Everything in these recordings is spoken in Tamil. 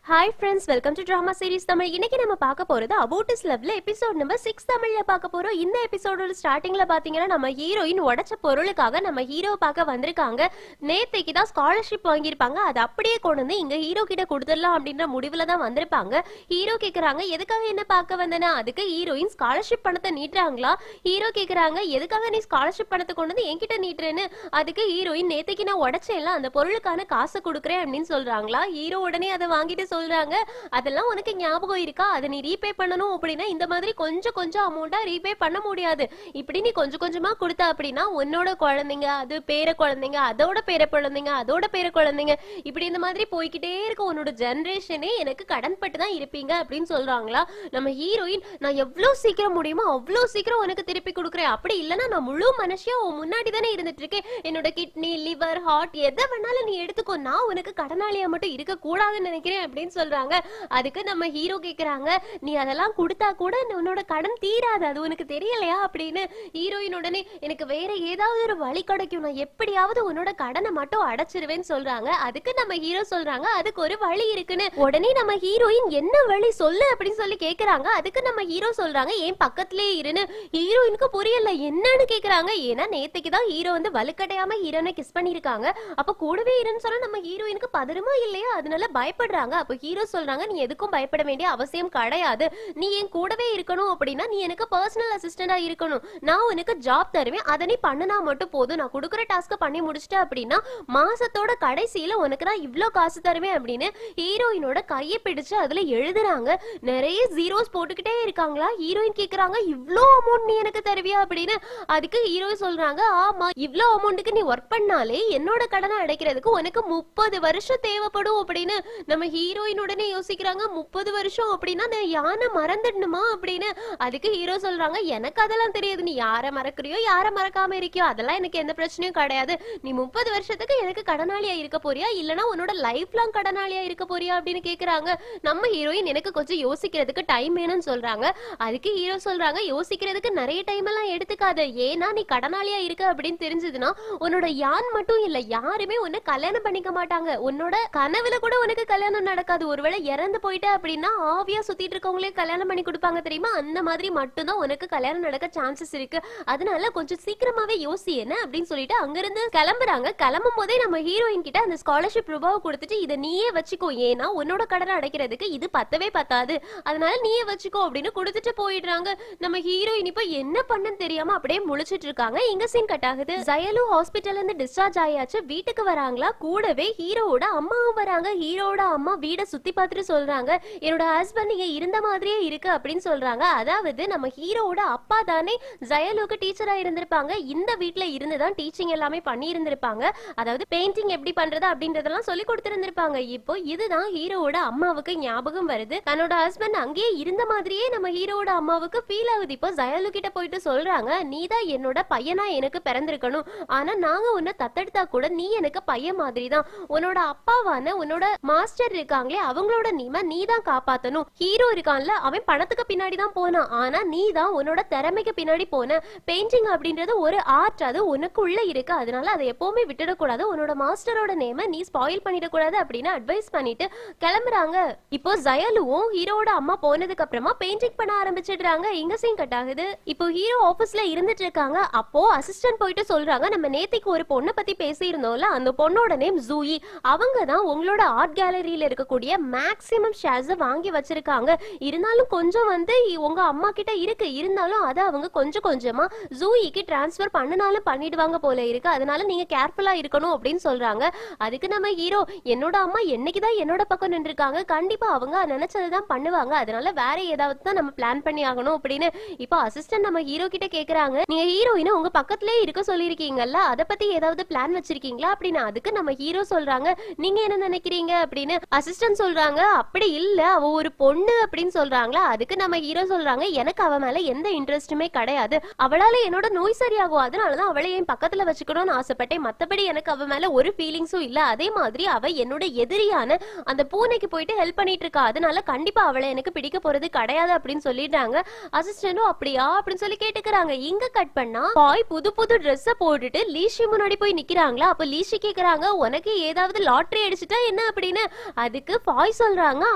Hi friends, welcome to Drama Series Tamil. இன்னைக்கு நம்ம பார்க்க போறது About His Loveல எபிசோட் நம்பர் 6 தமிழ்ல பார்க்க போறோம். இந்த எபிசோடோட ஸ்டார்டிங்ல பாத்தீங்கன்னா நம்ம ஹீரோயின் உடைச்ச பொருளுக்காக நம்ம ஹீரோ பார்க்க வந்திருக்காங்க. நேத்தைக்கு தான் ஸ்காலர்ஷிப் வாங்கியிருப்பாங்க. அது அப்படியே கொண்டு வந்து இங்க ஹீரோ கிட்ட கொடுத்துடலாம் அப்படின்ற முடிவுல தான் வந்திருப்பாங்க. ஹீரோ கேக்குறாங்க எதுக்காக என்ன பார்க்க வந்தேனா, அதுக்கு ஹீரோயின் ஸ்காலர்ஷிப் பணத்தை நீட்டுறாங்களா. ஹீரோ கேக்குறாங்க எதுக்காக நீ ஸ்காலர்ஷிப் பணத்தை கொண்டு வந்து என்கிட்ட நீட்டுறேன்னு. அதுக்கு ஹீரோயின் நேத்தைக்கு நான் உடைச்சேன்ல அந்த பொருளுக்கான காசை கொடுக்குறேன் அப்படின்னு சொல்றாங்களா. ஹீரோ உடனே அதை வாங்கிட்டு சொல்றாங்க அதெல்லாம் உனக்கு ஞாபகம் இருக்கா, அதை நீ ரீபே பண்ணணும் அப்படின்னா இந்த மாதிரி கொஞ்சம் கொஞ்சம் அமௌண்டா ரீபே பண்ண முடியாது. இப்படி நீ கொஞ்சம் கொஞ்சமா கொடுத்த அப்படின்னா உன்னோட குழந்தைங்க, அது பேர குழந்தைங்க, அதோட பேர குழந்தைங்க, அதோட பேர குழந்தைங்க, இப்படி இந்த மாதிரி போய்கிட்டே இருக்க உன்னோட ஜெனரேஷனே எனக்கு கடன் பட்டு தான் இருப்பீங்க அப்படின்னு சொல்றாங்களா. நம்ம ஹீரோயின் நான் எவ்வளவு சீக்கிரம் முடியுமோ அவ்வளவு சீக்கிரம் உனக்கு திருப்பி கொடுக்குறேன், அப்படி இல்லைன்னா நான் முழு மனுஷியா உன் முன்னாடி தானே இருந்துட்டு இருக்கேன், என்னோட கிட்னி லிவர் ஹார்ட் எதை வேணாலும் நீ எடுத்துக்கோ, நான் உனக்கு கடனாளியா மட்டும் இருக்க கூடாதுன்னு நினைக்கிறேன் அப்படின்னு சொல்றாங்க. அதுக்கு நம்ம ஹீரோ கேக்குறாங்க நீ அதெல்லாம் கொடுத்தா கூட உன்னோட கடன் தீராது, அது உனக்கு தெரியலையா அப்படின்னு. ஹீரோயின் உடனே எனக்கு வேற ஏதாவது ஒரு வழி கிடைக்கும், நான் எப்படியாவது உன்னோட கடனை மட்டும் அடைச்சிருவேன்னு சொல்றாங்க. அதுக்கு நம்ம ஹீரோ சொல்றாங்க அதுக்கு ஒரு வழி இருக்குன்னு. உடனே நம்ம ஹீரோயின் என்ன வழி சொல்லு அப்படின்னு சொல்லி கேக்குறாங்க. அதுக்கு நம்ம ஹீரோ சொல்றாங்க என் பக்கத்திலேயே இருன்னு. ஹீரோயினுக்கு புரியல என்னன்னு கேக்குறாங்க. ஏன்னா நேத்துக்கு தான் ஹீரோ வந்து வலுக்கடையாம ஹீரோனை கிஸ் பண்ணிருக்காங்க. அப்ப கூடவே இருன்னு சொன்னா நம்ம ஹீரோயினுக்கு பதறுமா இல்லையா, அதனால பயப்படுறாங்க. அப்ப ஹீரோ சொல்றாங்க நீ எதுக்கும் பயப்பட வேண்டிய அவசியம் கிடையாது, நீ என் கூடவே இருக்கணும் அப்படின்னா நீ எனக்கு பர்சனல் அசிஸ்டண்டா இருக்கணும், நான் உனக்கு ஜாப் தருவேன், அதை நீ பண்ணுனா மட்டும் போதும், நான் கொடுக்குற டாஸ்க பண்ணி முடிச்சிட்ட அப்படின்னா மாசத்தோட கடைசியில உனக்கு நான் இவ்ளோ காசு தருவேன் அப்படின்னு ஹீரோயினோட கையை பிடிச்சு அதுல எழுதுறாங்க. நிறைய ஜீரோஸ் போட்டுக்கிட்டே இருக்காங்களா. ஹீரோயின் கேக்குறாங்க இவ்ளோ அமௌண்ட் நீ எனக்கு தருவியா அப்படின்னு. அதுக்கு ஹீரோ சொல்றாங்க ஆமா இவ்ளோ அமௌண்ட்டுக்கு நீ ஒர்க் பண்ணாலே என்னோட கடனை அடைக்கிறதுக்கு உனக்கு 30 வருஷம் தேவைப்படும் அப்படின்னு. நம்ம ஹீரோயின் உடனே யோசிக்கிறாங்க 30 வருஷம் அப்படின்னா நான் யானை மறந்துடணுமா அப்படின்னு. அதுக்கு ஹீரோ சொல்றாங்க எனக்கு அதெல்லாம் தெரியாது, நீ யாரை மறக்கிறியோ யாரை மறக்காம இருக்கியோ அதெல்லாம் எனக்கு எந்த பிரச்சனையும் கிடையாது, நீ 30 வருஷத்துக்கு எனக்கு கடனாளியா இருக்க போறியா இல்லனா உன்னோட லைஃப் லாங் கடனாளியா இருக்க போறியா அப்படின்னு கேக்குறாங்க. நம்ம ஹீரோயின் எனக்கு கொஞ்சம் யோசிக்கிறதுக்கு டைம் வேணும்னு சொல்றாங்க. அதுக்கு ஹீரோ சொல்றாங்க யோசிக்கிறதுக்கு நிறைய டைம் எல்லாம் எடுத்துக்காத, ஏன்னா நீ கடனாளியா இருக்க அப்படின்னு தெரிஞ்சதுன்னா உன்னோட யான் மட்டும் இல்ல யாருமே உன்னை கல்யாணம் பண்ணிக்க மாட்டாங்க, உன்னோட கனவுல கூட உனக்கு கல்யாணம் நடக்காது, ஒருவேளை இறந்து போயிட்ட அப்படின்னா ஆவியா சுத்திட்டு இருக்கவங்களே கல்யாணம் பண்ணி கொடுப்பாங்க தெரியுமா, அந்த மாதிரி மட்டும்தான் உனக்கு கல்யாணம் நடக்க சான்சஸ் இருக்கு, அதனால கொஞ்சம் சீக்கிரமாவே யோசி என்ன அப்படின்னு சொல்லிட்டு அங்கிருந்து கிளம்புறாங்க. கிளம்பும் போதே நம்ம ஹீரோயின் கிட்ட அந்த ஸ்காலர்ஷிப் ரூபாவை கொடுத்துட்டு இதை நீயே வச்சுக்கோ, ஏன்னா உன்னோட கடனை அடைக்கிறதுக்கு இது பத்தவே பத்தாது, அதனால நீயே வச்சுக்கோ அப்படின்னு கொடுத்துட்டு போயிடுறாங்க. நம்ம ஹீரோயின் இப்ப என்ன பண்ணன்னு தெரியாம அப்படியே முழிச்சிட்டு இருக்காங்க. இங்க சீன் கட் ஆகுது. ஜயலு ஹாஸ்பிட்டல்ல இருந்து டிஸ்சார்ஜ் ஆயாச்சு, வீட்டுக்கு வராங்களா. கூடவே ஹீரோவோட அம்மாவும் வராங்க. ஹீரோவோட அம்மா வீட சுத்தி பார்த்துட்டு சொல்றாங்க என்னோட ஹஸ்பண்ட் இங்க இருந்த மாதிரியே இருக்கு அப்படின்னு சொல்றாங்க. அதாவது நம்ம ஹீரோவோட அப்பா தானே ஜயலுக்கு டீச்சரா இருந்திருப்பாங்க, இந்த வீட்ல இருந்துதான் டீச்சிங் எல்லாமே பண்ணி இருந்திருப்பாங்க, அதாவது பெயிண்டிங் எப்படி பண்றது அப்படின்றதெல்லாம் சொல்லி கொடுத்திருந்திருப்பாங்க. இப்போ இதுதான் ஹீரோவோட அம்மாவுக்கு ஞாபகம் வருது, தன்னோட ஹஸ்பண்ட் அங்கேயே இருந்த மாதிரியே நம்ம ஹீரோவோட அம்மாவுக்கு ஃபீல் ஆகுது. இப்போ ஜயலு கிட்ட போயிட்டு சொல்றாங்க நீதான் என்னோட பையனா எனக்கு பிறந்திருக்கணும், ஆனா நாங்க உன்னை தத்தெடுத்தா கூட நீ எனக்கு பையன் மாதிரி தான், உன்னோட அப்பாவான உன்னோட மாஸ்டர் இருக்காங்களே அவங்களோட நீ தான் காப்பாத்தணும், ஹீரோ இருக்கான்ல அவன் பணத்துக்கு பின்னாடி தான் போனான், ஆனா நீ தான் உன்னோட திறமைக்கு பின்னாடி போன, பெயிண்டிங் அப்படின்றது ஒரு ஆர்ட், அது உனக்குள்ள இருக்கு, அதனால அதை எப்பவுமே விட்டுடக்கூடாது, உன்னோட மாஸ்டரோட நேம நீ ஸ்பாயில் பண்ணிடக்கூடாது அப்படின்னு அட்வைஸ் பண்ணிட்டு கிளம்புறாங்க. இப்போ ஜயலுவும் ஹீரோவோட அம்மா போனதுக்கு அப்புறமா பெயிண்டிங் பண்ண ஆரம்பிச்சிடுறாங்க. இங்க சீன் கட் ஆகுது. இப்போ ஹீரோ ஆபீஸ்ல இருந்துட்டு இருக்காங்க. அப்போ அசிஸ்டன்ட் போயிட்டு சொல்றாங்க நம்ம நேத்திக்கு ஒரு பொண்ணை பத்தி பேசி இருந்தோம்ல, அந்த பொண்ணோட நேம் ஜூயி, அவங்க தான் உங்களோட ஆர்ட் கேலரியில இருக்கக்கூடிய மேக்ஸிமம் ஷேர்ஸ் வாங்கி வச்சிருக்காங்க, இருந்தாலும் கொஞ்சம் வந்து உங்க அம்மா கிட்ட இருக்கு, இருந்தாலும் அதை அவங்க கொஞ்சம் கொஞ்சமா ஜூயிக்கு டிரான்ஸ்ஃபர் பண்ணனாலும் பண்ணிடுவாங்க போல இருக்கு, அதனால நீங்க கேர்ஃபுல்லா இருக்கணும் அப்படின்னு சொல்றாங்க. அதுக்கு நம்ம ஹீரோ என்னோட அம்மா என்னைக்குதான் என்னோட பக்கம் நின்றுருக்காங்க, கண்டிப்பா அவங்க நினைச்சதுதான் பண்ணுவாங்க, அதனால வேற ஏதாவது தான் நம்ம பிளான் பண்ணி ஆகணும் அப்படின்னு. இப்போ அசிஸ்டன்ட் நம்ம ஹீரோ கிட்ட கேக்குறாங்க நீங்க ஹீரோயினை உங்க பக்கத்திலே இருக்க சொல்லிருக்கீங்கல்ல, அதை பத்தி ஏதாவது பிளான் வச்சிருக்கீங்களா அப்படின்னு. அதுக்கு நம்ம ஹீரோ சொல்றாங்க நீங்க என்ன நினைக்கிறீங்க அப்படின்னு. அசிஸ்டன்ட் சொல்றாங்க அப்படி இல்ல அவ ஒரு பொண்ணு அப்படின்னு சொல்றாங்களா. அதுக்கு நம்ம ஹீரோ சொல்றாங்க எனக்கு அவ மேல எந்த இன்ட்ரெஸ்டுமே கிடையாது, அவளால என்னோட நோய் சரியாகும், அதனாலதான் அவளை என் பக்கத்துல வச்சுக்கணும்னு ஆசைப்பட்டேன், மத்தபடி எனக்கு அவ மேல ஒரு ஃபீலிங்ஸும் இல்ல, அதே மாதிரி அவ என்னோட எதிரியான அந்த பூனைக்கு போயிட்டு ஹெல்ப் பண்ணிட்டு இருக்கா, அதனால கண்டிப்பா அவளை எனக்கு பிடிக்க போறது கிடையாது அப்படின்னு சொல்லிடுறாங்க. அசிஸ்டன்டும் அப்படியா அப்படின்னு சொல்லி கேட்டுக்கிறாங்க. இங்க கட் பண்ணா பாய் புது புது ட்ரெஸ் போட்டுட்டு லீஷி முன்னாடி போய் நிக்கிறாங்களா. அப்ப லீஷி கேக்குறாங்க உனக்கு ஏதாவது லாட்டரி அடிச்சுட்டா என்ன அப்படின்னு. அதுக்கு அதுக்கு ஃபாய் சொல்றாங்க,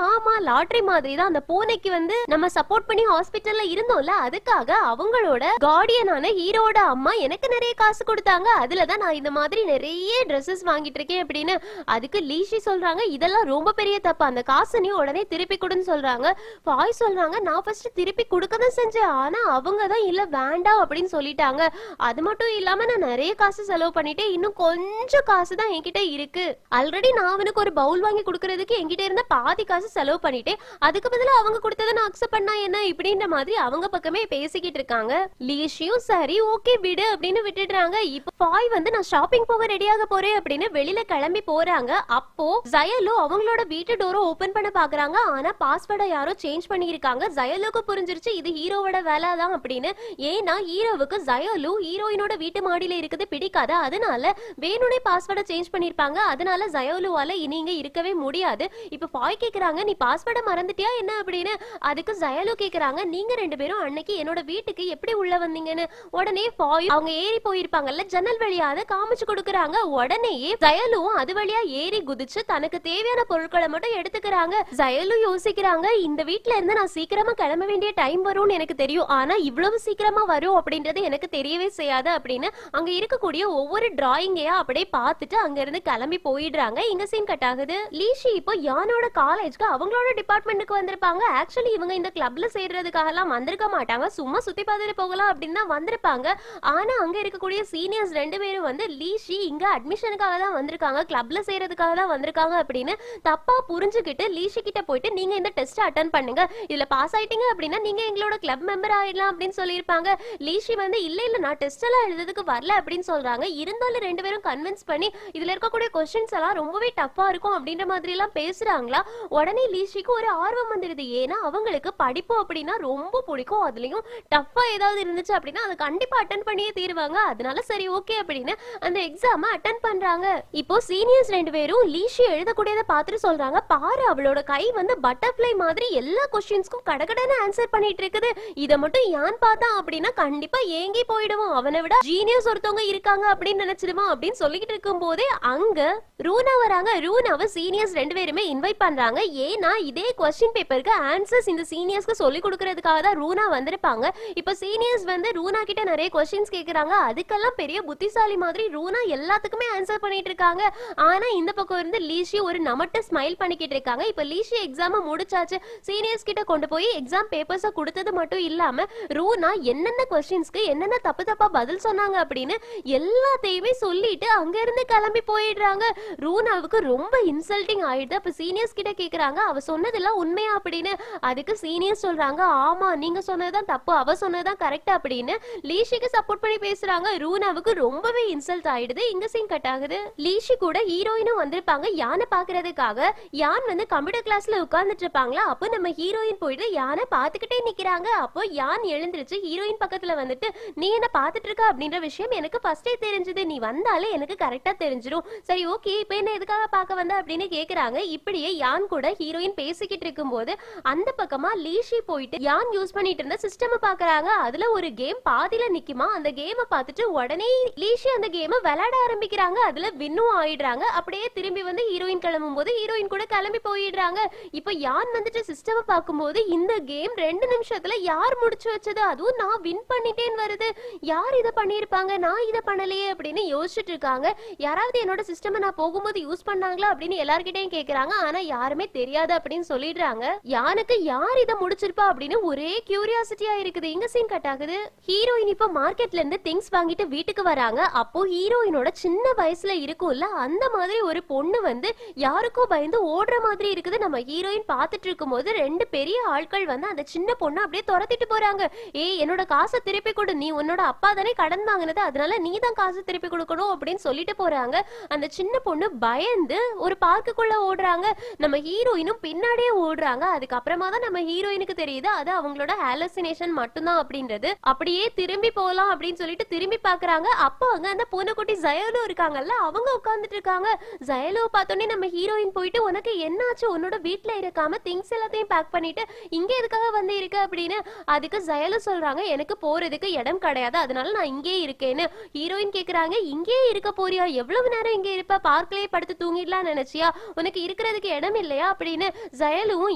ஆமா லாட்டரி மாதிரி தான், அந்த பூனைக்கு வந்து நம்ம சப்போர்ட் பண்ணி ஹாஸ்பிட்டல்ல இருந்தோம்ல, அதுக்காக அவங்களோட கார்டியனான ஹீரோட அம்மா எனக்கு நிறைய காசு கொடுத்தாங்க, அதுலதான் நான் இந்த மாதிரி நிறைய ட்ரெஸ்ஸஸ் வாங்கிட்டு இருக்கேன் அப்படின்னு. அதுக்கு லீஷி சொல்றாங்க, இதெல்லாம் ரொம்ப பெரிய தப்பு, அந்த காசு நீ உடனே திருப்பி கொடுன்னு சொல்றாங்க. ஃபாய் சொல்றாங்க, நான் ஃபர்ஸ்ட் திருப்பி கொடுக்க தான் செஞ்சேன், ஆனா அவங்க தான் இல்ல வேண்டாம் அப்படின்னு சொல்லிட்டாங்க. அது மட்டும் இல்லாம நான் நிறைய காசு செலவு பண்ணிட்டேன், இன்னும் கொஞ்சம் காசு தான் என்கிட்ட இருக்கு. ஆல்ரெடி நான் அவனுக்கு ஒரு பவுல் வாங்கி கொடுக்கறதுக்கு என்கிட்ட இருந்த பாதி காசு செலவு பண்ணிட்டேன், அதுக்கு பதிலா அவங்க கொடுத்ததை நான் அக்செப்ட் பண்ணா என்ன இப்படின்ற மாதிரி அவங்க பக்கமே பேசிக்கிட்டு இருக்காங்க. லீஷியும் சரி ஓகே விடு அப்படின்னு விட்டுடுறாங்க. இப்போ ஃபாய் வந்து நான் ஷாப்பிங் போக ரெடியாக போறேன் அப்படின்னு வெளியில கிளம்பி போறாங்க. அப்போ ஜயலு அவங்களோட வீட்டு டோரை ஓபன் பண்ண பாக்குறாங்க, ஆனா பாஸ்வேர்டை யாரோ சேஞ்ச் பண்ணிருக்காங்க. ஜயலுக்கு புரிஞ்சிருச்சு இது ஹீரோவோட வேலை தான் அப்படின்னு. ஏன்னா ஹீரோவுக்கு ஜயலு ஹீரோயினோட வீட்டு மாடியில இருக்குது பிடிக்காது, அதனால வேணுனே பாஸ்வேர்டை சேஞ்ச் பண்ணிருப்பாங்க. அதனால ஜயலுவால இனி இங்க இருக்கவே முடியாது. இப்ப ஃபாய் கேக்குறாங்க, நீ பாஸ்வேர்டை மறந்துட்டியா என்ன அப்படின்னு. அதுக்கு ஜயலு கேக்குறாங்க, நீங்க ரெண்டு பேரும் அன்னைக்கு என்னோட வீட்டுக்கு எப்படி உள்ள வந்தீங்கன்னு. உடனே ஃபாய் அவங்க ஏறி போயிருப்பாங்கல்ல ஜன்னல் வழியா அதை காமிச்சு கொடுக்கறாங்க. உடனேயே ஜயலுவும் அது வழியா ஏறி குதிச்சு தனக்கு தேவையான பொருட்களை மட்டும் எடுத்துக்கிறாங்க. ஜயலு யோசிக்கிறாங்க, இந்த வீட்ல இருந்து நான் சீக்கிரமா கிளம்ப வேண்டிய டைம் வரும்னு எனக்கு தெரியும், ஆனா இவ்வளவு சீக்கிரமா வரும் அப்படின்றது எனக்கு தெரியவே செய்யாது அப்படின்னு அங்க இருக்கக்கூடிய ஒவ்வொரு டிராயிங்கையா அப்படியே பார்த்துட்டு அங்க இருந்து கிளம்பி போயிடுறாங்க. இங்க சீன் கட் ஆகுது. லீஷி இப்போ யானோட காலேஜ்க்கு அவங்களோட டிபார்ட்மெண்ட்டுக்கு வந்திருப்பாங்க. ஆக்சுவலி இவங்க இந்த கிளப்ல சேர்றதுக்காக எல்லாம் வந்திருக்க மாட்டாங்க, சும்மா சுத்தி பார்த்துட்டு போகலாம் அப்படின்னு தான் வந்திருப்பாங்க. ஆனா அங்க இருக்கக்கூடிய சீனியர்ஸ் ரெண்டு பேரும் வந்து லீஷி இங்க அட்மிஷனுக்காக தான் வந்திருக்காங்க, கிளப்ல சேர்றதுக்காக தான் வந்திருக்காங்க அப்படின்னு தப்பா புரிஞ்சுக்கிட்டு லீஷி கிட்ட போயிட்டு நீங்க இந்த டெஸ்ட் அட்டெண்ட் பண்ணுங்க, இதுல பாஸ் ஆயிட்டீங்க அப்படின்னா நீங்க எங்களோட கிளப் மெம்பர் ஆயிடலாம் அப்படின்னு சொல்லியிருப்பாங்க. லீஷி வந்து இல்ல இல்ல நான் டெஸ்ட் எல்லாம் எழுதுறதுக்கு வரல அப்படின்னு சொல்றாங்க. இருந்தாலும் ரெண்டு பேரும் கன்வின்ஸ் பண்ணி இதுல இருக்கக்கூடிய क्वेश्चंस எல்லாம் ரொம்பவே டஃப்பா இருக்கும் அப்படின்ற மாதிரி எல்லாம் பேசுறாங்களா. உடனே லீஷிக்கு ஒரு ஆர்வம் வந்துருது, ஏன்னா அவங்களுக்கு படிப்பு அப்படின்னா ரொம்ப பிடிக்கும், அதுலயும் டஃப்பா ஏதாவது இருந்துச்சு அப்படின்னா அதை கண்டிப்பா அட்டெண்ட் பண்ணியே தீருவாங்க. அதனால சரி ஓகே அப்படின்னு அந்த எக்ஸாமை அட்டெண்ட் பண்றாங்க. இப்போ சீனியர்ஸ் ரெண்டு பேரும் லீஷி எழுதக்கூடியதை பார்த்துட்டு சொல்றாங்க, பாரு அவளோட கை வந்து பட்டர்ஃப்ளை மாதிரி எல்லா क्वेश्चंसக்கும் கடகடன்னு ஆன்சர் பண்ணிட்டு இருக்குது, இதை மட்டும் யான் பார்த்தா அப்படின்னா கண்டிப்பா ஏங்கி போயிடுவோம், அவனை விட ஜீனியஸ் ஒருத்தவங்க இருக்காங்க அப்படின்னு நினைச்சிடுவான் அப்படின்னு சொல்லிட்டு இருக்கும் போதே அங்க ரூனா வராங்க. ரூனாவை சீனியர்ஸ் ரெண்டு பேருமே இன்வைட் பண்றாங்க, ஏன்னா இதே क्वेश्चन பேப்பருக்கு ஆன்சர்ஸ் இந்த சீனியர்ஸ்க்கு சொல்லி கொடுக்கறதுக்காக தான் ரூனா வந்திருப்பாங்க. இப்ப சீனியர்ஸ் வந்து ரூனா கிட்ட நிறைய क्वेश्चंस கேக்குறாங்க, அதுக்கெல்லாம் பெரிய புத்திசாலி மாதிரி ரூனா எல்லாத்துக்குமே ஆன்சர் பண்ணிட்டு இருக்காங்க. ஆனா இந்த பக்கம் இருந்து லீஷி ஒரு நமட்ட ஸ்மைல் பண்ணிக்கிட்டு இருக்காங்க. இப்ப லீஷி எக்ஸாம் முடிச்சாச்சு, சீனியர்ஸ் கிட்ட கொண்டு போய் எக்ஸாம் பேப்பர்ஸை கொடுத்தது மட்டும் இல்லாம ரூனா என்னென்ன क्वेश्चंसக்கு என்னென்ன தப்பு தப்பா பதில் சொன்னாங்க அப்படின்னு எல்லாத்தையுமே சொல்லிட்டு அங்க இருந்து கிளம்பி போயிடுறாங்க. ரூனாவுக்கு ரொம்ப இன்சல்ட்டிங் ஆயிடுது. அப்ப சீனியர்ஸ் கிட்ட கேக்குறாங்க, அவ சொன்னதெல்லாம் உண்மையா அப்படின்னு. அதுக்கு சீனியர்ஸ் சொல்றாங்க, ஆமா நீங்க சொன்னதுதான் தப்பு, அவ சொன்னதுதான் கரெக்ட் அப்படின்னு லீஷிக்கு சப்போர்ட் பண்ணி பேசுறாங்க. ரூனாவுக்கு ரொம்பவே இன்சல்ட் ஆயிடுது. இங்க சீன் கட் ஆகுது. லீஷி கூட ஹீரோயினும் வந்திருப்பாங்க யானை பாக்குறதுக்காக. யான் வந்து கம்ப்யூட்டர் கிளாஸ்ல உட்கார்ந்துட்டு இருப்பாங்களா, அப்போ நம்ம ஹீரோயின் போயிட்டு யானை பாத்துக்கிட்டே நிக்கிறாங்க. அப்போ யான் எழுந்திருச்சு ஹீரோயின் பக்கத்துல வந்துட்டு, நீ என்ன பாத்துட்டு இருக்க அப்படின்ற விஷயம் எனக்கு ஃபர்ஸ்டே தெரிஞ்சது, நீ வந்தாலே எனக்கு கரெக்டா தெரிஞ்சிடும், சரி ஓகே இப்ப என்ன எதுக்காக பார்க்க வந்த அப்படின்னு கேக்குறாங்க. இப்படியே யான் கூட ஹீரோயின் பேசிக்கிட்டு இருக்கும் போது அந்த பக்கமா லீஷி போயிட்டு யான் யூஸ் பண்ணிட்டு இருந்த சிஸ்டம் பாக்குறாங்க. அதுல ஒரு கேம் பாதியில நிக்குமா, அந்த கேமை பார்த்துட்டு உடனே லீஷி அந்த கேமை விளையாட ஆரம்பிக்கிறாங்க. அதுல வின்னும் ஆயிடுறாங்க. அப்படியே திரும்பி வந்து ஹீரோயின் கிளம்பும் போது ஹீரோயின் கூட கிளம்பி போயிடுறாங்க. இப்ப யான் வந்துட்டு சிஸ்டம் பார்க்கும்போது இந்த கேம் 2 நிமிஷத்துல யார் முடிச்சு வச்சது, அதுவும் நான் வின் பண்ணிட்டேன்னு வருது, யார் இதை பண்ணிருப்பாங்க, நான் இதை பண்ணலையே அப்படின்னு யோசிச்சுட்டு இருக்காங்க. யாராவது என்னோட சிஸ்டம் நான் போகும்போது யூஸ் பண்ணாங்களா அப்படின்னு எல்லார்கிட்டையும் கேக்குறாங்க. ஆனா யாருமே தெரியாது அப்படின்னு சொல்லிடுறாங்க. யானுக்கு யார் இதை முடிச்சிருப்பா அப்படின்னு ஒரே கியூரியாசிட்டியா இருக்குது. இங்க சீன் கட் ஆகுது. ஹீரோயின் இப்ப மார்க்கெட்ல இருந்து திங்ஸ் வாங்கிட்டு வீட்டுக்கு வராங்க. அப்போ ஹீரோயினோட சின்ன வயசுல இருக்கும்ல அந்த மாதிரி ஒரு பொண்ணு வந்து யாருக்கோ பயந்து ஓடுற மாதிரி இருக்குது. நம்ம ஹீரோயின் பார்த்துட்டு இருக்கும் போது 2 பெரிய ஆட்கள் வந்து அந்த சின்ன பொண்ணு அப்படியே துரத்திட்டு போறாங்க. ஏய் என்னோட காசை திருப்பி கொடு, நீ உன்னோட அப்பா தானே கடன் வாங்கினது, அதனால நீ தான் காசு திருப்பி கொடுக்கணும் அப்படின்னு சொல்லிட்டு போறாங்க. அந்த சின்ன பொண்ணு பயந்து ஒரு பார்க்குக்குள்ள ஓடுறாங்க. நம்ம ஹீரோயினும் பின்னாடியே ஓடுறாங்க. அதுக்கப்புறமா தான் நம்ம ஹீரோயினுக்கு தெரியுது அது அவங்களோட ஹாலுசினேஷன் மட்டும்தான் அப்படின்றது. அப்படியே திரும்பி போலாம் அப்படின்னு சொல்லிட்டு திரும்பி பாக்குறாங்க. அப்போ அங்க அந்த பூனைக்குட்டி ஜயலு இருக்காங்கல்ல, அவங்க உட்கார்ந்துட்டு இருக்காங்க. ஜயலுவை பார்த்தோன்னே நம்ம ஹீரோயின் போயிட்டு, உனக்கு என்னாச்சு, உன்னோட வீட்டுல இருக்காம திங்ஸ் எல்லாத்தையும் பேக் பண்ணிட்டு இங்க எதுக்காக வந்து இருக்க அப்படின்னு. அதுக்கு ஜயலு சொல்றாங்க, எனக்கு போறதுக்கு இடம் கிடையாது, அதனால நான் இங்கே இருக்கேன்னு. ஹீரோயின் கேக்குறாங்க, இங்கே இருக்க போறியா, எவ்வளவு நேரம் இங்கே இருப்ப, பார்க்லயே படுத்து தூங்கிடலாம் நினைச்சியா, உனக்கு இருக்கிற தங்குறதுக்கு இடம் இல்லையா அப்படின்னு ஜயலுவும்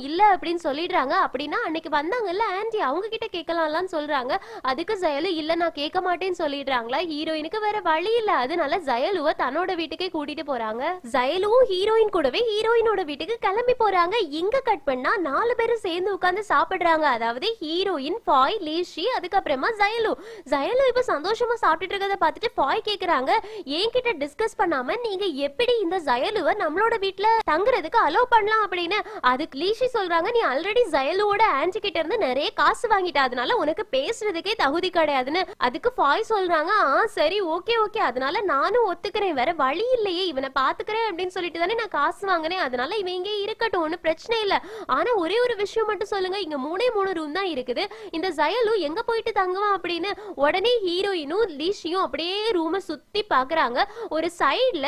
இல்ல அப்படின்னு சொல்லிடுறாங்க. அப்படின்னா அன்னைக்கு வந்தாங்கல்ல ஆன்டி, அவங்க கிட்ட கேட்கலாம்னு சொல்றாங்க. அதுக்கு ஜயலு இல்ல நான் கேட்க மாட்டேன்னு சொல்லிடுறாங்களா. ஹீரோயினுக்கு வேற வழி இல்ல, அதனால ஜயலுவ தன்னோட வீட்டுக்கே கூட்டிட்டு போறாங்க. ஜயலுவும் ஹீரோயின் கூடவே ஹீரோயினோட வீட்டுக்கு கிளம்பி போறாங்க. இங்க கட் பண்ணா 4 பேரும் சேர்ந்து உட்கார்ந்து சாப்பிடுறாங்க. அதாவது ஹீரோயின், ஃபாய், லீஷி, அதுக்கப்புறமா ஜயலு. ஜயலு இப்ப சந்தோஷமா சாப்பிட்டுட்டு இருக்கத பார்த்துட்டு ஃபாய் கேக்குறாங்க, என்கிட்ட டிஸ்கஸ் பண்ணாம நீங்க எப்படி இந்த ஜயலுவ நம்மளோட வீட்ல தங்குறதுக்கு அலோ பண்ணலாம் அப்படின்னு. அதுக்கு லீஷி சொல்றாங்க, நீ ஆல்ரெடி ஜயலுவோட ஆன்டி கிட்ட இருந்து நிறைய காசு வாங்கிட்ட, அதனால உனக்கு பேசுறதுக்கே தகுதி கிடையாதுன்னு. அதுக்கு ஃபாய் சொல்றாங்க, சரி ஓகே ஓகே, அதனால நானும் ஒத்துக்கிறேன், வேற வழி இல்லையே, இவனை பாத்துக்கிறேன் அப்படின்னு சொல்லிட்டு தானே நான் காசு வாங்கினேன், அதனால இவன் இங்கே இருக்கட்டும், ஒன்னும் பிரச்சனை இல்ல. ஆனா ஒரே ஒரு விஷயம் மட்டும் சொல்லுங்க, இங்க 3 ரூம் தான் இருக்குது, இந்த ஜயலு எங்க போயிட்டு தங்குவான் அப்படின்னு. உடனே ஹீரோயினும் லீஷியும் அப்படியே ரூமை சுத்தி பாக்குறாங்க. ஒரு சைடுல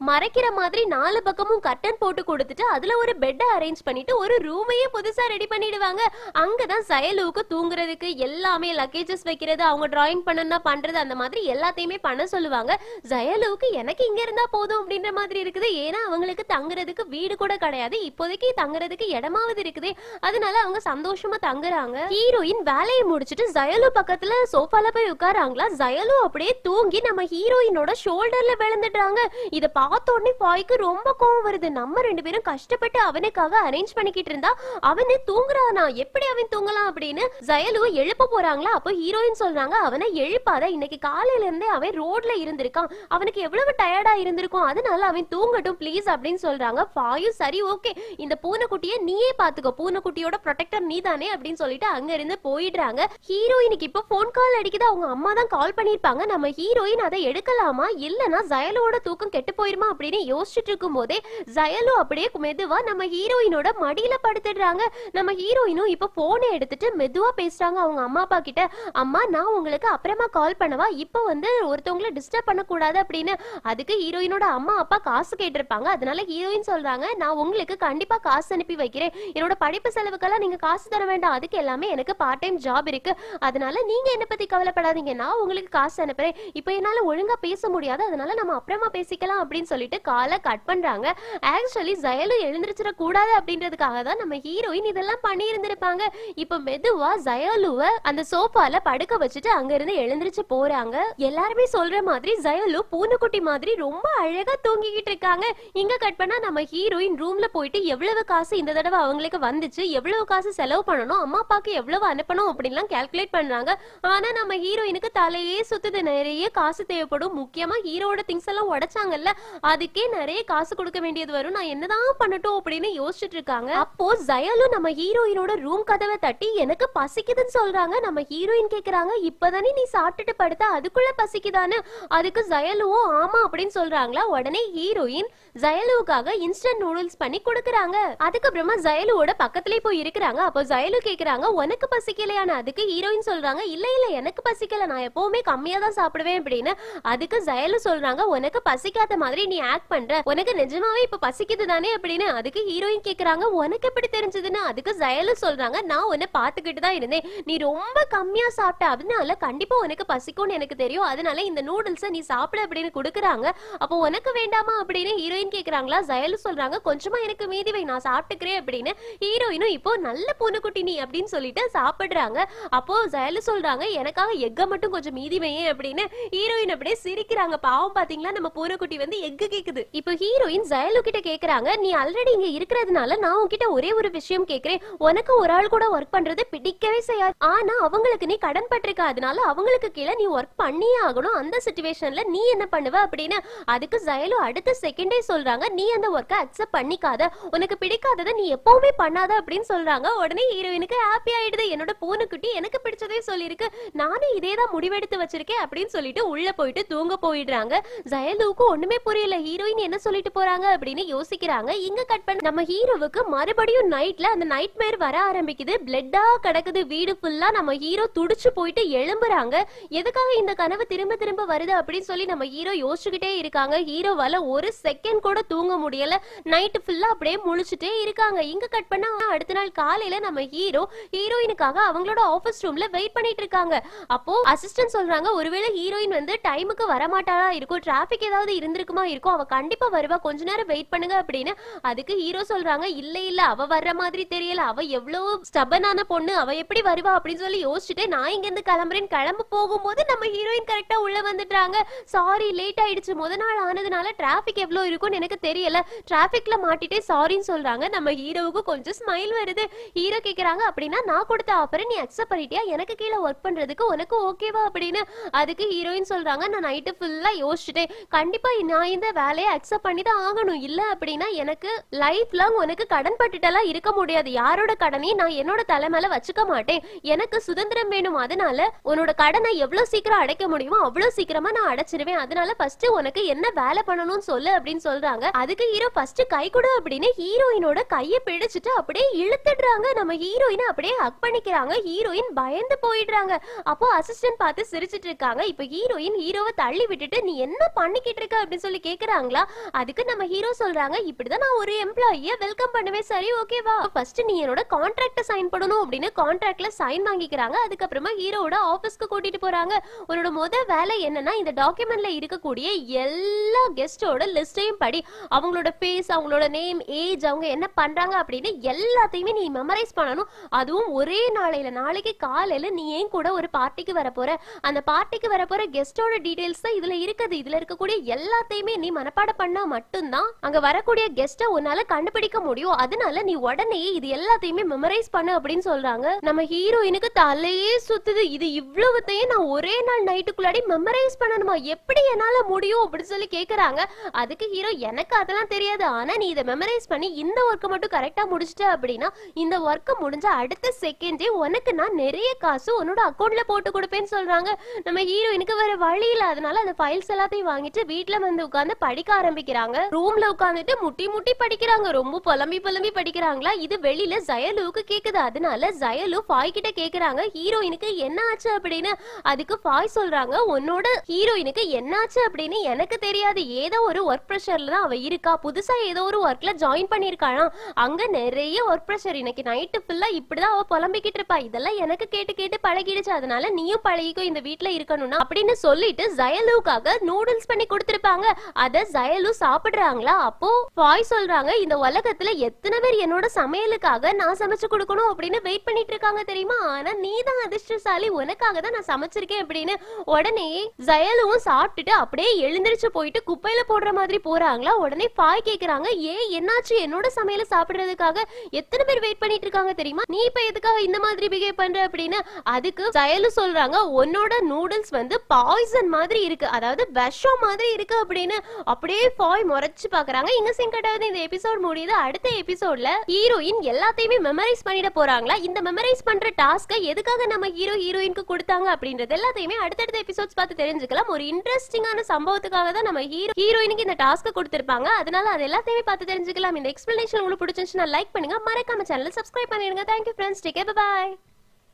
மறைக்கிற மாதிரி 4 பக்கமும் கர்டன் போட்டு கொடுத்துட்டு அதுல ஒரு பெட் அரேஞ்ச் பண்ணிட்டு ஒரு ரூமையே புதுசா ரெடி பண்ணிடுவாங்க. அங்கதான் ஜயலுவுக்கு தூங்குறதுக்கு எல்லாமே லக்கேஜஸ் வைக்கிறது, அவங்க டிராயிங் பண்ணனா பண்றது, அந்த மாதிரி எல்லாத்தையுமே பண்ண சொல்லுவாங்க. ஜயலுவுக்கு எனக்கு இங்க இருந்தா போதும் அப்படின்ற மாதிரி இருக்குது. ஏன்னா அவங்களுக்கு தங்குறதுக்கு வீடு கூட கிடையாது, இப்போதைக்கு தங்குறதுக்கு இடமாவது இருக்குது, அதனால அவங்க சந்தோஷமா தங்குறாங்க. ஹீரோயின் வேலையை முடிச்சிட்டு ஜயலு பக்கத்துல சோஃபால போய் உட்காராங்களா. ஜயலு அப்படியே தூங்கி நம்ம ஹீரோயினோட ஷோல்டர்ல விழுந்துடுறாங்க. இத பார்த்த உடனே ஃபாய்க்கு ரொம்ப கோவம் வருது. நம்ம 2 பேரும் கஷ்டப்பட்டு அவனுக்காக அரேஞ்ச் பண்ணிக்கிட்டு இருந்தா அவனே தூங்குறானா, எப்படி அவன் தூங்கலாம் அப்படின்னு ஜயலுவ எழுப்ப போறாங்களா. அப்போ ஹீரோயின் சொல்றாங்க, அவனை எழுப்பாத, இன்னைக்கு காலையில இருந்தே அவன் ரோட்ல இருந்திருக்கான், அவனுக்கு எவ்வளவு டயர்டா இருந்திருக்கும், அதனால அவன் தூங்கட்டும் ப்ளீஸ் அப்படின்னு சொல்றாங்க. ஃபாயும் சரி ஓகே, இந்த பூனைக்குட்டியை நீயே பாத்துக்கோ, பூனைக்குட்டியோட ப்ரொடெக்டர் நீ தானே அப்படின்னு சொல்லிட்டு அங்க இருந்து போயிடுறாங்க. ஹீரோயினுக்கு இப்ப போன் கால் அடிக்குது, அவங்க அம்மா தான் கால் பண்ணிருப்பாங்க. நம்ம ஹீரோயின் அதை எடுக்கலாமா இல்லனா ஜயலுவோட தூக்கம் கெட்டு போயிருமா அப்படின்னு யோசிச்சுட்டு இருக்கும் போதே ஜயலு அப்படியே மெதுவா நம்ம ஹீரோயினோட மடியில படுத்துடுறாங்க. நம்ம ஹீரோயினும் இப்ப போனை எடுத்துட்டு மெதுவா பேசுறாங்க அவங்க அம்மா அப்பா கிட்ட. அம்மா நான் உங்களுக்கு அப்புறமா கால் பண்ணவா, இப்ப ஒருத்தவங்களை டிஸ்டர்ப் பண்ண கூடாது அப்படின்னு. அதுக்கு ஹீரோயினோட அம்மா அப்பா காசு கேட்டிருப்பாங்க. அதனால ஹீரோயின் சொல்றாங்க, நான் உங்களுக்கு கண்டிப்பா காசு அனுப்பி வைக்கிறேன், என்னோட படிப்பு செலவுக்கெல்லாம் நீங்க காசு தர வேண்டாம், அதுக்கு எல்லாமே எனக்கு பார்ட் டைம் ஜாப் இருக்கு, அதனால நீங்க என்ன பத்தி கவலைப்படாதீங்க, நான் உங்களுக்கு காசு அனுப்புறேன், இப்ப என்னால ஒழுங்கா பேச முடியாது, அதனால நம்ம அப்புறமா பேசிக்கலாம் அப்படின்னு சொல்லிட்டு காலை கட் பண்றாங்க. ஆக்சுவலி ஜயலு எழுந்திருச்சிட கூடாது அப்படின்றதுக்காக தான் நம்ம ஹீரோயின் இதெல்லாம் பண்ணி இருந்திருப்பாங்க. இப்ப மெதுவா ஜயலுவ அந்த சோஃபால படுக்க வச்சுட்டு அங்க இருந்து எழுந்திருச்சு போறாங்க. எல்லாருமே சொல்ற மாதிரி ஜயலு பூனைக்குட்டி மாதிரி ரொம்ப அழகா தூங்கிக்கிட்டு இருக்காங்க. இங்க கட் பண்ணா நம்ம ஹீரோயின் ரூம்ல போயிட்டு எவ்வளவு காசு இந்த தடவை அவங்களுக்கு வந்துச்சு, எவ்வளவு காசு செலவு பண்ணணும், அம்மா அப்பாக்கு எவ்வளவு அனுப்பணும் அப்படின்லாம் கால்குலேட் பண்றாங்க. ஆனா நம்ம ஹீரோயினுக்கு தலையே சுத்துது, நிறைய காசு தேவைப்படும், முக்கியமா ஹீரோட திங்ஸ் எல்லாம் உடைச்சாங்கல்ல, அதுக்கே நிறைய காசு கொடுக்க வேண்டியது வரும், நான் என்னதான் பண்ணட்டும் அப்படின்னு யோசிச்சுட்டு இருக்காங்க. அப்போ ஜயலு நம்ம ஹீரோயினோட ரூம் கதவை தட்டி எனக்கு பசிக்குதுன்னு சொல்றாங்க. நம்ம ஹீரோயின் கேக்குறாங்க, இப்பதானே நீ சாப்பிட்டுட்டு படுத்த, அதுக்குள்ள பசிக்குதான்னு. அதுக்கு ஜயலுவும் ஆமா அப்படின்னு சொல்றாங்களா. உடனே ஹீரோயின் ஜயலுவுக்காக இன்ஸ்டன்ட் நூடுல்ஸ் பண்ணி கொடுக்கறாங்க. அதுக்கப்புறமா ஜயலுவோட பக்கத்திலே போய் இருக்கிறாங்க. அப்போ ஜயலு கேக்குறாங்க, உனக்கு பசிக்கலையான. அதுக்கு ஹீரோயின் சொல்றாங்க, இல்ல இல்ல எனக்கு பசிக்கல, நான் எப்பவுமே கம்மியா தான் சாப்பிடுவேன் அப்படின்னு. அதுக்கு ஜயலு சொல்றாங்க, உனக்கு பசிக்காத மாதிரி நீ ஆக்ட் பண்ற, உனக்கு நிஜமாவே இப்ப பசிக்குது தானே அப்படின்னு. அதுக்கு ஹீரோயின் கேக்குறாங்க, உனக்கு எப்படி தெரிஞ்சதுன்னு. அதுக்கு ஜயலு சொல்றாங்க, நான் உன்னை பாத்துக்கிட்டு தான் இருந்தேன், நீ ரொம்ப கம்மியா சாப்பிட்ட, அதனால கண்டிப்பா உனக்கு பசிக்கும்னு எனக்கு தெரியும், அதனால இந்த நூடுல்ஸை நீ சாப்பிட அப்படின்னு கொடுக்குறாங்க. அப்போ உனக்கு வேண்டாமா அப்படின்னு ஹீரோயின் கேக்குறாங்களா. ஜயலு சொல்றாங்க, கொஞ்சமா எனக்கு மீதி வை, நான் சாப்பிட்டுக்கிறேன் அப்படின்னு. ஹீரோயினும் இப்போ நல்ல பூனைக்குட்டி நீ அப்படின்னு சொல்லிட்டு சாப்பிடுறாங்க. அப்போ ஜயலு சொல்றாங்க, எனக்காக எக்க மட்டும் கொஞ்சம் மீதி வையே அப்படின்னு. ஹீரோயின் அப்படியே சிரிக்கிறாங்க. பாவம் பாத்தீங்களா, நம்ம பூனைக்குட்டி எக்கு கேக்குது. இப்போ ஹீரோயின் ஜயலு கிட்ட கேக்குறாங்க, நீ ஆல்ரெடி இங்க இருக்கிறதுனால நான் உன்கிட்ட ஒரே ஒரு விஷயம் கேக்குறேன், உனக்கு ஒரு ஆள் கூட ஒர்க் பண்றது பிடிக்கவே செய்யாது, ஆனா அவங்களுக்கு நீ கடன் பட்டிருக்க, அதனால அவங்களுக்கு கீழே நீ ஒர்க் பண்ணியே ஆகணும், அந்த சிச்சுவேஷன்ல நீ என்ன பண்ணுவ அப்படின்னு. அதுக்கு ஜயலு அடுத்த செகண்டே சொல்றாங்க, நீ அந்த ஒர்க்கை அக்செப்ட் பண்ணிக்காத, உனக்கு பிடிக்காததை நீ எப்பவுமே பண்ணாத அப்படின்னு சொல்றாங்க. உடனே ஹீரோயினுக்கு ஹாப்பி ஆயிடுது, என்னோட பூனைக்குட்டி எனக்கு பிடிச்சதே சொல்லிருக்கு, நானும் இதேதான் முடிவெடுத்து வச்சிருக்கேன் அப்படின்னு சொல்லிட்டு உள்ள போயிட்டு தூங்க போயிடுறாங்க. ஜயலுவுக்கு ஒண்ணுமே புரியல, ஹீரோயின் என்ன சொல்லிட்டு போறாங்க அப்படின்னு யோசிக்கிறாங்க. இங்க கட் பண்ண நம்ம ஹீரோவுக்கு மறுபடியும் நைட்ல அந்த நைட்மேர் வர ஆரம்பிக்குது, பிளட்டா கிடக்குது வீடு ஃபுல்லா. நம்ம ஹீரோ துடிச்சு போயிட்டு எழும்புறாங்க. எதுக்காக இந்த கனவு திரும்ப திரும்ப வருது அப்படின்னு சொல்லி நம்ம ஹீரோ யோசிச்சுக்கிட்டே இருக்காங்க. ஹீரோவால ஒரு செகண்ட் கூட தூங்க முடியல, நைட் ஃபுல்லா அப்படியே முழிச்சுட்டே இருக்காங்க. இங்க கட் பண்ணா அடுத்த நாள் காலையில நம்ம ஹீரோ ஹீரோயினுக்காக அவங்களோட ஆபீஸ் ரூம்ல வெயிட் பண்ணிட்டு இருக்காங்க. அப்போ அசிஸ்டன்ட் சொல்றாங்க, ஒருவேளை ஹீரோயின் டைமுக்கு வரமாட்டாளா இருக்கும், டிராபிக் ஏதாவது இருந்திருக்குமா இருக்கும், அவ கண்டிப்பா வருவா, கொஞ்ச நேரம் வெயிட் பண்ணுங்க அப்படின்னு. அதுக்கு ஹீரோ சொல்றாங்க, இல்ல இல்ல அவ வர்ற மாதிரி தெரியல, அவ எவ்வளவு ஸ்டபனான பொண்ணு, அவ எப்படி வருவா அப்படின்னு சொல்லி யோசிச்சுட்டு நான் இங்க இருந்து கிளம்புறேன். கிளம்ப போகும்போது நம்ம ஹீரோயின் கரெக்டா உள்ள வந்துட்டாங்க. சாரி லேட் ஆயிடுச்சு, முத நாள் ஆனதுனால டிராபிக் எவ்வளவு இருக்கும்னு எனக்கு தெரியல, டிராபிக்ல மாட்டிட்டே சாரின்னு சொல்றாங்க. நம்ம ஹீரோவுக்கு கொஞ்சம் ஸ்மைல் வருது. ஹீரோ கேக்குறாங்க, அப்படின்னா நான் கொடுத்த ஆஃபரை நீ அக்செப்ட் பண்ணிட்டியா, எனக்கு கீழே ஒர்க் பண்றதுக்கு உனக்கு ஓகேவா அப்படின்னு. அதுக்கு ஹீரோயின் சொல்றாங்க, நான் நைட்டு ஃபுல்லா யோசிச்சுட்டேன், கண்டிப்பா நான் இந்த வேலையை அக்செப்ட் பண்ணி தான் ஆகணும், இல்ல அப்படின்னா எனக்கு லைஃப் லாங் உனக்கு கடன் பட்டுட்டெல்லாம் இருக்க முடியாது, யாரோட கடனையும் நான் என்னோட தலை மேல வச்சுக்க மாட்டேன், எனக்கு சுதந்திரம் வேணும், அதனால உன்னோட கடனை எவ்வளவு சீக்கிரம் அடைக்க முடியுமோ அவ்வளவு சீக்கிரமா நான் அடைச்சிருவேன், அதனால ஃபர்ஸ்ட் உனக்கு என்ன வேலை பண்ணணும்னு சொல்லு அப்படின்னு சொல்றாங்க. அதுக்கு ஹீரோ ஃபர்ஸ்ட் கை கொடு அப்படின்னு ஹீரோயினோட கையை பிடிச்சிட்டு அப்படியே இழுத்துடுறாங்க. நம்ம ஹீரோயினை அப்படியே ஹக் பண்ணிக்கிறாங்க. ஹீரோயின் பயந்து போயிடுறாங்க. அப்போ அசிஸ்டன்ட் பார்த்து சிரிச்சிட்டு இருக்காங்க. இப்போ ஹீரோயின் ஹீரோவை தள்ளி விட்டுட்டு நீ என்ன பண்ணிக்கிட்டு இருக்க அப்படின்னு சொல்லி கேக்குறாங்களா. அதுக்கு நம்ம ஹீரோ சொல்றாங்க, இப்படிதான் நான் ஒரு எம்ப்ளாயியை வெல்கம் பண்ணுவேன், சரி ஓகேவா, ஃபர்ஸ்ட் நீ என்னோட கான்ட்ராக்ட சைன் பண்ணணும் அப்படின்னு கான்ட்ராக்ட்ல சைன் வாங்கிக்கிறாங்க. அதுக்கப்புறமா ஹீரோவோட ஆபீஸ்க்கு கூட்டிட்டு போறாங்க. உன்னோட முதல் வேலை என்னன்னா இந்த டாக்குமெண்ட்ல இருக்கக்கூடிய எல்லா கெஸ்டோட லிஸ்டையும் படி, அவங்களோட ஃபேஸ், அவங்களோட நேம், ஏஜ், அவங்க என்ன பண்றாங்க அப்படின்னு எல்லாத்தையுமே நீ மெமரைஸ் பண்ணணும். அதுவும் ஒரே நாளையில, நாளைக்கு காலையில நீ ஏன் கூட ஒரு பார்ட்டிக்கு வர போற, அந்த பார்ட்டிக்கு வர போற கெஸ்டோட டீடைல்ஸ் தான் இதுல இருக்குது, இதுல இருக்கக்கூடிய எல்லாத்தையுமே நீ மனப்பாடம் பண்ணா மட்டும்தான் அங்க வரக்கூடிய கெஸ்ட உன்னால கண்டுபிடிக்க முடியும், அதனால நீ உடனே இது எல்லாத்தையுமே மெமரைஸ் பண்ணு அப்படின்னு சொல்றாங்க. நம்ம ஹீரோயினுக்கு தலையே சுத்துது, இது இவ்வளவுத்தையும் நான் ஒரே நாள் நைட்டுக்குள்ளாடி மெமரைஸ் பண்ணணுமா, எப்படி என்னால முடியும் அப்படின்னு சொல்லி கேக்குறாங்க. அதுக்கு ஹீரோ, எனக்கு அதெல்லாம் தெரியாது, ஆனா நீ இதை மெமரைஸ் பண்ணி இந்த ஒர்க்கை மட்டும் கரெக்டா முடிச்சிட்ட அப்படின்னா இந்த ஒர்க்கை முடிஞ்ச அடுத்த செகண்டே உனக்கு நான் நிறைய காசு உன்னோட அக்கௌண்ட்ல போட்டு கொடுப்பேன்னு சொல்றாங்க. நம்ம ஹீரோயினுக்கு வேற வழி இல்ல, அதனால அந்த ஃபைல்ஸ் எல்லாத்தையும் வாங்கிட்டு வீட்டுல வந்து உட்கார்ந்து படிக்க ஆரம்பிக்கிறாங்க. ரூம்ல உட்கார்ந்துட்டு முட்டி முட்டி படிக்கிறாங்க, ரொம்ப புலம்பி புலம்பி படிக்கிறாங்களா. இது வெளியில ஜயலுவுக்கு கேக்குது. அதனால ஜயலு ஃபாய் கிட்ட கேக்குறாங்க, ஹீரோயினுக்கு என்ன ஆச்சு அப்படின்னு. அதுக்கு ஃபாய் சொல்றாங்க, உன்னோட ஹீரோயினுக்கு என்ன ஆச்சு அப்படின்னு எனக்கு தெரியாது, ஏதோ ஒரு ஒர்க் ப்ரெஷர்ல தான் அவ இருக்கா, புதுசா ஏதோ ஒரு ஒர்க்ல ஜாயின் பண்ணிருக்காளாம், அங்க நிறைய ஒர்க் ப்ரெஷர், இன்னைக்கு நைட்டு ஃபுல்லா இப்படிதான் அவ புலம்பிக்கிட்டு இருப்பா, இதெல்லாம் எனக்கு கேட்டு கேட்டு பழகிடுச்சு, அதனால நீயும் பழகிக்கோ இந்த வீட்டுல இருக்கணும்னா அப்படின்னு சொல்லிட்டு ஜயலுக்காக நூடுல்ஸ் பண்ணி கொடுத்திருப்பாங்க. அத ஜயலு சாப்பிடுறாங்களா. அப்போ ஃபாய் சொல்றாங்க, இந்த உலகத்துல எத்தனை பேர் என்னோட சமையலுக்காக நான் சமைச்சு கொடுக்கணும் அப்படின்னு வெயிட் பண்ணிட்டு இருக்காங்க தெரியுமா, ஆனா நீ தான் அதிர்ஷ்டசாலி, உனக்காக தான் நான் சமைச்சிருக்கேன் அப்படின்னு. உடனே ஜயலுவும் சாப்பிட்டுட்டு அப்படியே எழுந்திருச்சு போயிட்டு குப்பையில போடுற மாதிரி போறாங்களா. உடனே ஃபாய் கேக்குறாங்க, ஏன் என்னாச்சு, என்னோட சமையல சாப்பிடுறதுக்காக எத்தனை பேர் வெயிட் பண்ணிட்டு இருக்காங்க தெரியுமா, நீ இப்ப எதுக்காக இந்த மாதிரி பிஹேவ் பண்ற அப்படின்னு. அதுக்கு ஜயலு சொல்றாங்க, உன்னோட நூடுல்ஸ் வந்து பாய்சன் மாதிரி இருக்கு, அதாவது விஷம் மாதிரி இருக்கு அப்படின்னு. அப்படியே ஃபாய் முறைச்சு பாக்குறாங்க. இங்க சிங்கட்டாவது இந்த எபிசோட் முடியுது. அடுத்த எபிசோட்ல ஹீரோயின் எல்லாத்தையுமே மெமரைஸ் பண்ணிட போறாங்களா. இந்த மெமரைஸ் பண்ற டாஸ்கை எதுக்காக நம்ம ஹீரோயினுக்கு கொடுத்தாங்க அப்படின்றது எல்லாத்தையுமே அடுத்தடுத்த எபிசோட்ஸ் பார்த்து தெரிஞ்சுக்கலாம். ஒரு இன்ட்ரெஸ்டிங்கான சம்பவத்துக்காக தான் நம்ம ஹீரோயினுக்கு இந்த டாஸ்க் கொடுத்திருப்பாங்க, அதனால அது எல்லாத்தையுமே பார்த்து தெரிஞ்சுக்கலாம். இந்த எக்ஸ்பிளனேஷன் உங்களுக்கு பிடிச்சிருந்துச்சுன்னா லைக் பண்ணுங்க, மறக்காம சேனலை சப்ஸ்கிரைப் பண்ணிடுங்க. Thank you friends, take care, by.